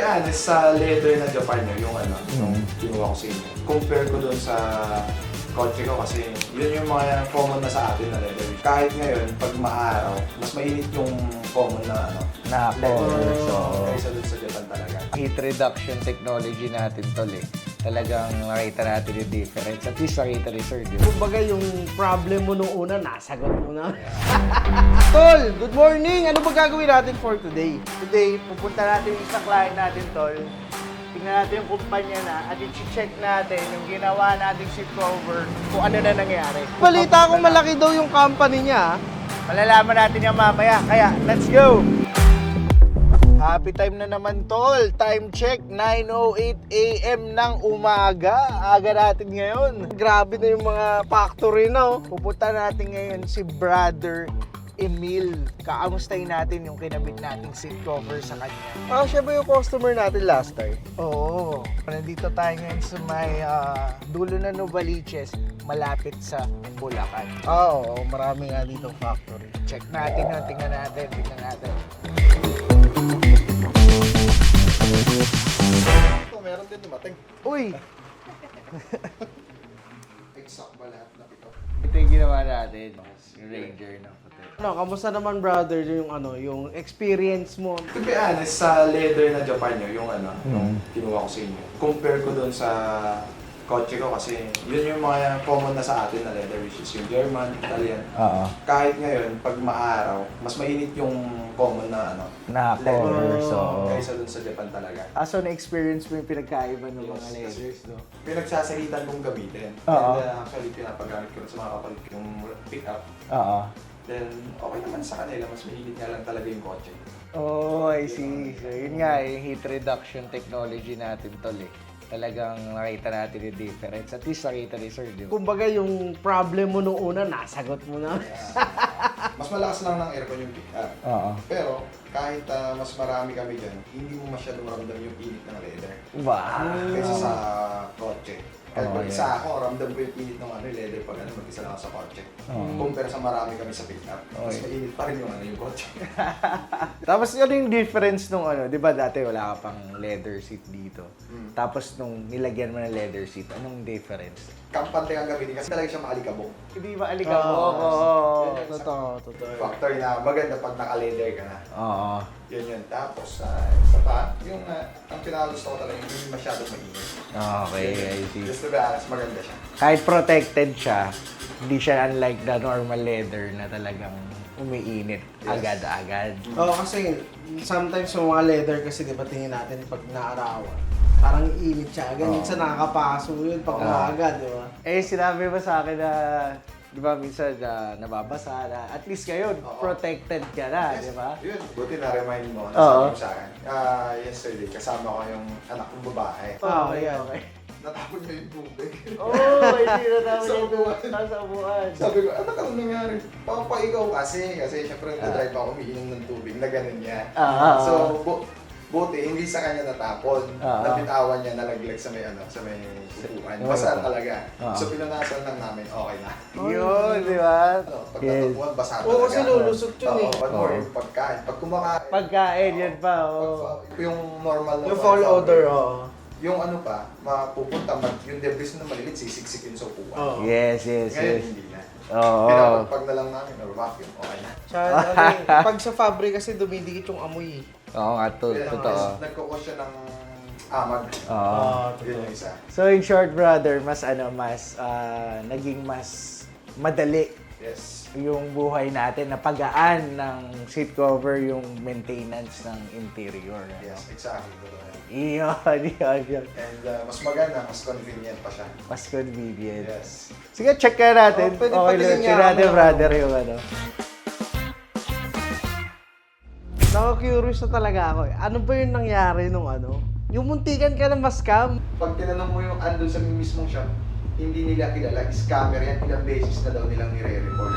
be honest, sa leather na Japan nyo, yung ano, yung kinuha ko sa inyo. Compare ko dun sa kotse ko kasi yun yung mga common na sa atin na leather. Kahit ngayon, pag maaraw, mas mainit yung common na ano, leather. So, Kaysa dun sa Japan talaga. heat reduction technology natin tol eh. Talagang nakita natin yung difference. At least nakita ni Sir, di ba? Kumbaga yung problem mo nung una, nasagot mo na. Tol, good morning! Ano ba gagawin natin for today? Today, pupunta natin yung isang client natin, Tol. Tingnan natin yung kumpanya na at i-check natin yung ginawa nating seat cover kung ano na nangyari. Balita ko malaki daw yung company niya. Malalaman natin yan mamaya. Kaya, let's go! Happy time na naman, Tol. Time check, 9:08 AM ng umaga. Aga natin ngayon. Grabe na yung mga factory na. Pupunta natin ngayon si Brother Emil. Kakamustahin natin yung kinabit nating seat cover sa kanya. Ah, siya ba yung customer natin last time? Oo. Nandito tayo ngayon sa may dulo ng Novaliches, malapit sa Bulacan. Ah, oo. Marami nga dito factory. Check natin yun. Tingnan natin. Ito, meron din dumating. Uy! Exact ba lahat na ito? Ito yung ginawa natin. Yung Ranger na puti. Ano, kamusta naman brother yung experience mo? To be honest, sa leather na Japan nyo, yung ano, yung kinuha ko sa inyo. Compare ko dun sa kotse ko kasi yun yung mga common na sa atin na leather, which is yung German, Italian. Oo. Kahit ngayon, pag maaraw, mas mainit yung common na ano, Naka-cover. So, kaysa dun sa Japan talaga. So, na-experience mo yung pinagkaiba ng mga Yes, leathers, no? Pinagsasalitan kong gamitin. Oo. And actually, pinapagamit ko sa mga kapalit yung pick-up. oo. Then, okay naman sa kanila, mas mainit nga lang talaga yung kotse. Oh, I see. So, yun nga, yung heat reduction technology natin tol eh. Talagang nakita natin yung difference. At least nakita ni Sir, di ba? Kumbaga yung problem mo nung una, nasagot mo na. Mas malakas lang ng aircon yung pick-up. Oo. Pero, kahit mas marami kami dyan, hindi mo masyadong maramdam yung init ng leather. Wow. Kaysa sa kotse. Kahit Oo, mag-isa ako, ramdam ko yung init ng leather pag mag-isa lang ako sa kotse. Compare sa marami kami sa pick-up, mas mainit pa rin yung kotse. Tapos ano yung difference nung ano, di ba dati wala ka pang leather seat dito. Tapos nung nilagyan mo ng leather seat, anong difference? Kampante kang gamitin kasi talaga siya maalikabok. Hindi ba alikabok? Totoo. Factor na maganda pag naka-leather ka na. Oo. Yun. Tapos, isa pa, yung ang pinakagusto ko talaga, hindi masyadong mainit. Okay, I see. Just to be honest, maganda siya. Kahit protected siya, hindi siya unlike the normal leather na talagang umiinit agad-agad. Oo, kasi sometimes yung mga leather kasi di ba tingin natin pag naarawan, parang init siya. Minsan nakakapaso yun pag umaga, di ba? Eh, sinabi mo sa akin na, di ba, minsan nababasa na, at least ngayon, protected ka na, di ba? Yun, buti na-remind mo. Oo. Nasabi mo sa akin. Yesterday, kasama ko yung anak kong babae. Oo, yan. Natapon niya yung tubig. Hindi na tama Sa upuan. Sa upuan. Sabi ko, ano ka nangyari? Papa, ikaw kasi syempre nag-drive ako, umiinom ng tubig na ganun niya. So, buti, hindi sa kanya natapon. Nabitawan niya, nalaglag sa may upuan. Basa talaga. So, pinunasan lang namin, okay na. Yun, di ba? Pag natupuan, basa talaga. Oo, kasi lulusot yun eh. One more, yung pagkain. Pag kumakain, Pagkain, yun pa, oh. yung normal na Yung fall odor, oo. yung ano pa, mapupunta, yung debris na malilit, sisiksikin sa upuan. Oo. Yes. Ngayon, hindi na. Oo. Pinapagpag na lang namin, or vacuum, okay na. Pag sa fabric kasi dumidikit yung amoy. Oo nga, totoo. Nagkukos siya ng amag. Oo. Yun yung isa. So in short, brother, naging mas madali Yes. yung buhay natin, napagaan ng seat cover yung maintenance ng interior. Yes, exactly. Totoo yan. Iyon. And mas maganda, mas convenient pa siya. Mas convenient. Yes. Sige, check ka natin. Pwede Okay, patingin check nga natin, ako. brother, yung ano. Naka-curious na talaga ako eh. Ano ba yung nangyari nung ano? Yung muntikan ka na ma-scam? Pag tinanong mo yung andun sa mismong shop, hindi nila kilala, scammer yan, ilang beses na daw nilang nire-report.